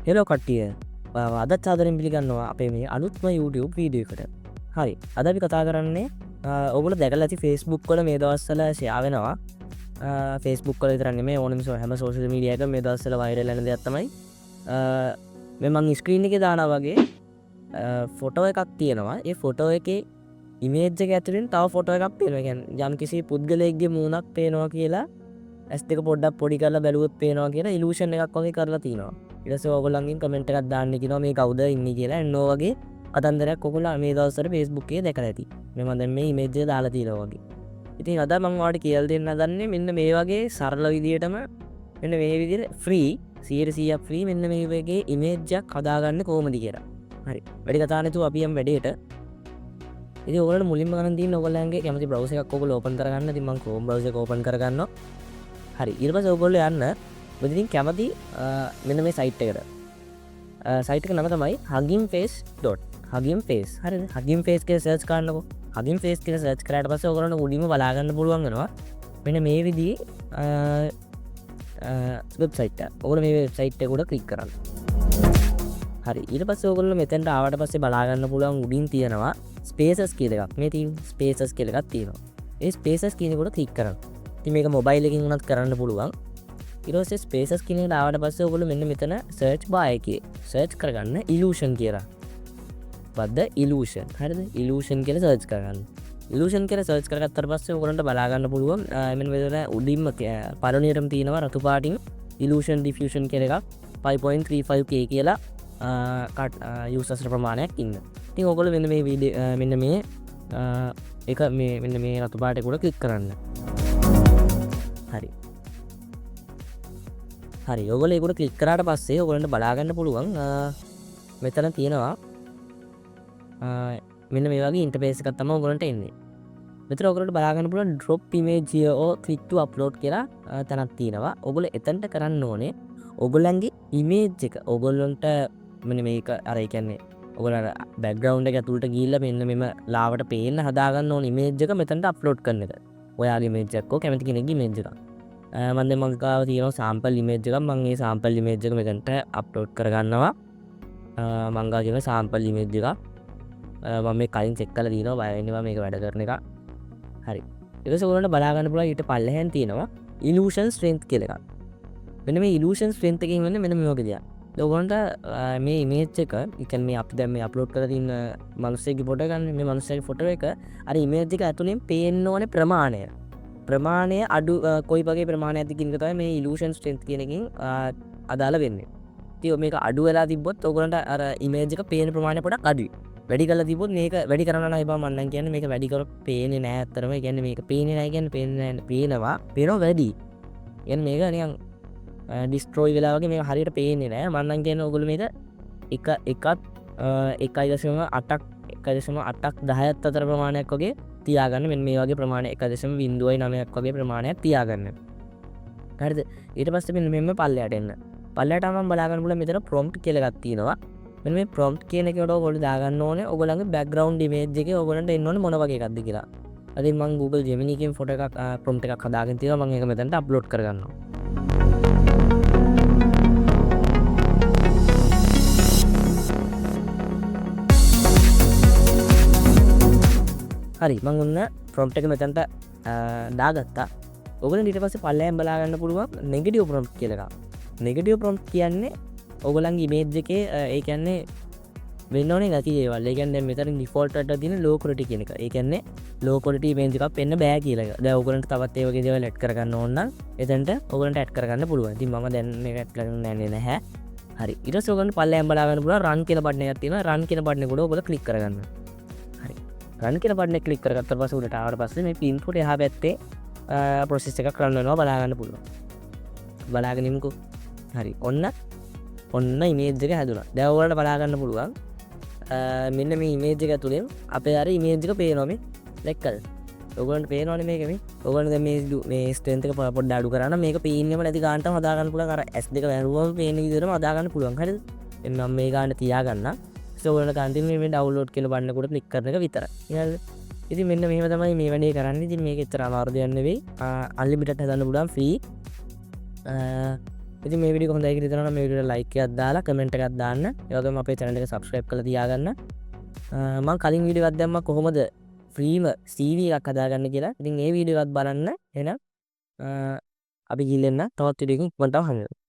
Hello කට්ටිය අදත් සාදරෙන් පිළිගන්නවා අපේ මේ අලුත්ම YouTube වීඩියෝ එකට. හරි අද අපි කතා කරන්නේ ඔයගොල්ලෝ දැකලා ඇති Facebook වල මේ දවස්වල ෂෙයා වෙනවා. Facebook වල විතරක් නෙමෙයි ඕනම හැම සෝෂල් මීඩියා එකකම මේ දවස්වල වෛරල් වෙන දෙයක් තමයි මේ මම ස්ක්‍රීන් එකේ දානවා වගේ ෆොටෝ එකක් තියෙනවා. ඒ ෆොටෝ එකේ ඉමේජ් එක ඇතුලෙන් තව ෆොටෝ එකක් පේනවා. ඒ කියන්නේ යම් කිසි පුද්ගලයෙක්ගේ මූණක් පේනවා කියලා ඇස් දෙක පොඩ්ඩක් පොඩි කරලා බැලුවොත් පේනවා කියලා ඉලූෂන් එකක් වගේ කරලා තියෙනවා. ඊට පස්සේ ඕගොල්ලන්ගෙන් කමෙන්ට් එකක් දාන්න කියනවා මේ කවුද ඉන්නේ කියලා. එන්න ඔය වගේ අතන්දරයක් ඔයගොල්ලෝ මේ දවස්වල Facebook එකේ දැකලා ඇති. මම දැන් මේ ඉමේජ් එක දාලා තියෙනවා වගේ. ඉතින් අද මම ඔයාලට කියලා දෙන්න හදන්නේ මෙන්න මේ වගේ සරල විදියටම මෙන්න මේ විදියට ෆ්‍රී 100% ෆ්‍රී මෙන්න මේ වගේ ඉමේජ් එකක් හදාගන්න කොහොමද කියලා. හරි. වැඩි කතා නැතුව අපි යමු වැඩේට. ඉතින් ඔයගොල්ලෝ මුලින්ම ගන්න තියෙන ඔයගොල්ලන්ගේ කැමති බ්‍රවුසර් එකක් ඔයගොල්ලෝ ඕපන් කරගන්න. ඉතින් මම Chrome browser එක ඕපන් කරගන්නවා. හරි ඊට පස්සේ ඔයගොල්ලෝ යන්න ඉතින් කැමති මෙන්න මේ සයිට් එකට. සයිට් එක නම තමයි huggingface.huggingface. හරිද? huggingface කියලා සර්ච් කරන්නකෝ. huggingface කියලා සර්ච් කරාට පස්සේ ඔයගොල්ලන්ට උඩින්ම බලා ගන්න පුළුවන් වෙනවා. මෙන්න මේ විදිහේ වෙබ්සයිට් එක. ඔයගොල්ලෝ මේ වෙබ්සයිට් එක උඩ ක්ලික් කරන්න. හරි ඊට පස්සේ ඔයගොල්ලෝ මෙතෙන්ට ආවට පස්සේ බලා ගන්න පුළුවන් උඩින් තියෙනවා ස්පේසස් කියලා එකක්. මේ තියෙන ස්පේසස් කියලා එකක් තියෙනවා. ඒ ස්පේසස් කියන එකට ක්ලික් කරන්න. ඉතින් මේක මොබයිල් එකකින් උනත් කරන්න පුළුවන්. ඊට පස්සේ ස්පේසස් කියන එකට ආවට පස්සේ ඔයගොල්ලෝ මෙන්න මෙතන සර්ච් බාර් එකේ සර්ච් කරගන්න ඉලූෂන් කියලා. වද්ද ඉලූෂන්. හරිද? ඉලූෂන් කියලා සර්ච් කරගන්න. ඉලූෂන් කියලා සර්ච් කරගත්තාට පස්සේ ඔයගොල්ලන්ට බලා ගන්න පුළුවන් මෙන්න මෙතන උඩින්ම පළවෙනියටම තියෙනවා රතු පාටින් ඉලූෂන් ඩිෆියුෂන් කියලා එකක් 5.35k කියලා යූසර්ස් ප්‍රමාණයක් ඉන්න. ඉතින් ඔයගොල්ලෝ මෙන්න මේ වීඩියෝ මෙන්න මේ එක මෙන්න මේ රතු පාට එක උඩ ක්ලික් කරන්න. හරි හරි ඔයගොල්ලෝ ඒක උඩ ක්ලික් කරාට පස්සේ ඔයගොල්ලන්ට බලා ගන්න පුළුවන් මෙතන තියෙනවා මෙන්න මේ වගේ ඉන්ටර්ෆේස් එකක් තමයි ඔයගොල්ලන්ට එන්නේ. මෙතන ඔයගොල්ලන්ට බලා ගන්න පුළුවන් drop image here or click to upload කියලා තැනක් තියෙනවා. ඔයගොල්ලෝ එතනට කරන්න ඕනේ ඔයගොල්ලන්ගේ image එක ඔයගොල්ලන්ට මෙන්න මේක අර ඒ කියන්නේ ඔයගොල්ලෝ බෑග්ග්‍රවුන්ඩ් එක ඇතුළට ගිහිල්ලා මෙන්න මෙම ලාවට පේන්න හදාගන්න ඕන image එක මෙතනට upload කරන එක. ඔයාගේ image එකක් හෝ කැමති කෙනෙක්ගේ image එකක්. මම දැන් මගේ ගාව තියෙනවා sample image එකක්. මම මේ sample image එක මෙතනට upload කරගන්නවා. මම ගාව තියෙන sample image එකක්. මම මේ කලින් check කරලා දිනවා බය වෙනවා මේක වැඩ කරන එක. හරි. ඊට පස්සේ ඔයගොල්ලන්ට බලා ගන්න පුළුවන් ඊට පල්ලෙහෙන් තියෙනවා illusion strength කියලා එකක්. මෙන්න මේ illusion strength එකකින් වෙන්නේ මෙන්න මේ වගේ දෙයක්. ඔයගොල්ලන්ට මේ image එක ඒ කියන්නේ මේ අපි දැන් මේ upload කරලා තියෙන මිනිස්සෙක්ගේ ෆොටෝ ගන්න මේ මිනිස්සෙක්ගේ ෆොටෝ එක අර image එක ඇතුලෙන් පේන්න ඕනේ ප්‍රමාණය අඩු කොයි වගේ ප්‍රමාණයක්ද කියන එක තමයි මේ illusion strength කියන එකකින් අදාළ වෙන්නේ. ඉතින් මේක අඩු වෙලා තිබ්බොත් ඔයගොල්ලන්ට අර image එක පේන ප්‍රමාණය පොඩක් අඩුයි. වැඩි කරලා තිබ්බොත් මේක වැඩි කරන්න නම් එපා. මම නම් කියන්නේ මේක වැඩි කරොත් පේන්නේ නැහැ අත්‍තරම. ඒ කියන්නේ මේක පේන්නේ නැහැ කියන්නේ පේනවා වැඩි. කියන්නේ මේක නිකන් ඩිස්ට්‍රෝයි වෙලා වගේ මේක හරියට පේන්නේ නැහැ. මම නම් කියන්නේ ඔයගොල්ලෝ මේක 1.8ක් 10ක් අතර ප්‍රමාණයක් වගේ තියාගන්න. මෙන්න මේ වගේ ප්‍රමාණය 1.09ක් වගේ ප්‍රමාණයක් තියාගන්න. හරිද? ඊට පස්සේ මෙන්න මෙන්න පල්ලයට එන්න. පල්ලයට ආවම බලා ගන්න පුළුවන් මෙතන prompt කියලා එකක් තියෙනවා. මෙන්න මේ prompt කියන එකට ඔයගොල්ලෝ දාගන්න ඕනේ ඔයගොල්ලන්ගේ background image එකේ ඔයගොල්ලන්ට එන්න ඕනේ මොන වගේ එකක්ද කියලා. අදින් මම Google Gemini එකෙන් ෆොටෝ එකක් prompt එකක් හදාගෙන තියෙනවා. මම ඒක මෙතනට upload කරගන්නවා. හරි මම ඔන්න prompt එක මෙතනට දාගත්තා. ඔයගොල්ලෝ ඊට පස්සේ පල්ලෙන් බලා ගන්න පුළුවන් negative prompt කියලා එකක්. negative prompt කියන්නේ ඔයගොල්ලන්ගේ image එකේ ඒ කියන්නේ වෙන්න ඕනේ නැති දේවල්. ඒ කියන්නේ මෙතන default එකට තියෙන low quality කියන එක. ඒ කියන්නේ low quality image එකක් වෙන්න බෑ කියලා එක. දැන් ඔයගොල්ලන්ට තවත් ඒ වගේ දේවල් add කරගන්න ඕන නම් එතනට ඔයගොල්ලන්ට add කරගන්න පුළුවන්. ඉතින් මම දැන් මේක add කරන්නේ නැහැ. හරි ඊට පස්සේ ඔයගොල්ලන්ට පල්ලෙන් බලා ගන්න පුළුවන් run කියන බටන් එකක් තියෙනවා. run කියන බටන් එක උඩ ඔයගොල්ලෝ click කරගන්න. හරි run කියන බටන් එක click කරගත්තාට පස්සේ උඩට ආවට පස්සේ මේ input එහා පැත්තේ process එකක් run වෙනවා බලා ගන්න පුළුවන්. බලාගෙන ඉමුකෝ. හරි ඔන්න image එක හැදුනා. දැන් ඔයාලට බලා ගන්න පුළුවන් මෙන්න මේ image එක ඇතුලෙන් අපේ අර image එක පේනවා මේ දැක්කද? ඔයගොල්ලන්ට පේනවනේ මේක මේ. ඔයගොල්ලෝ දැන් මේ strength එක පොඩ්ඩක් අඩු කරා නම් මේක පේන්නේම නැති ගානටම හදා ගන්න පුළුවන්. අර S2 වැරුවම පේන විදිහටම හදා ගන්න පුළුවන්. හරිද? එන්න මම මේ ගාන තියාගන්න. ඔයගොල්ලන්ට කන්ටිනියු මේ download කියලා බටන් එක උඩ click කරන එක විතරයි. හරිද? ඉතින් මෙන්න මෙහෙම තමයි මේ වැඩේ කරන්නේ. ඉතින් මේක එච්චර අමාරු දෙයක් නෙවෙයි. unlimited හදන්න පුළුවන් free ඉතින් මේ වීඩියෝ හොඳයි කියලා හිතනවා නම් මේ වීඩියෝට ලයික් එකක් දාලා කමෙන්ට් එකක් දාන්න. ඒ වගේම අපේ channel එක subscribe කරලා තියාගන්න. මම කලින් වීඩියෝ එකක් දැම්මා කොහොමද ෆ්‍රීම CV එකක් හදාගන්න කියලා. ඉතින් ඒ වීඩියෝ එකත් බලන්න. එහෙනම් අපි ගිහින් එන්න තවත් වීඩියෝ එකකින් ඉක්මනටම හමු වෙමු.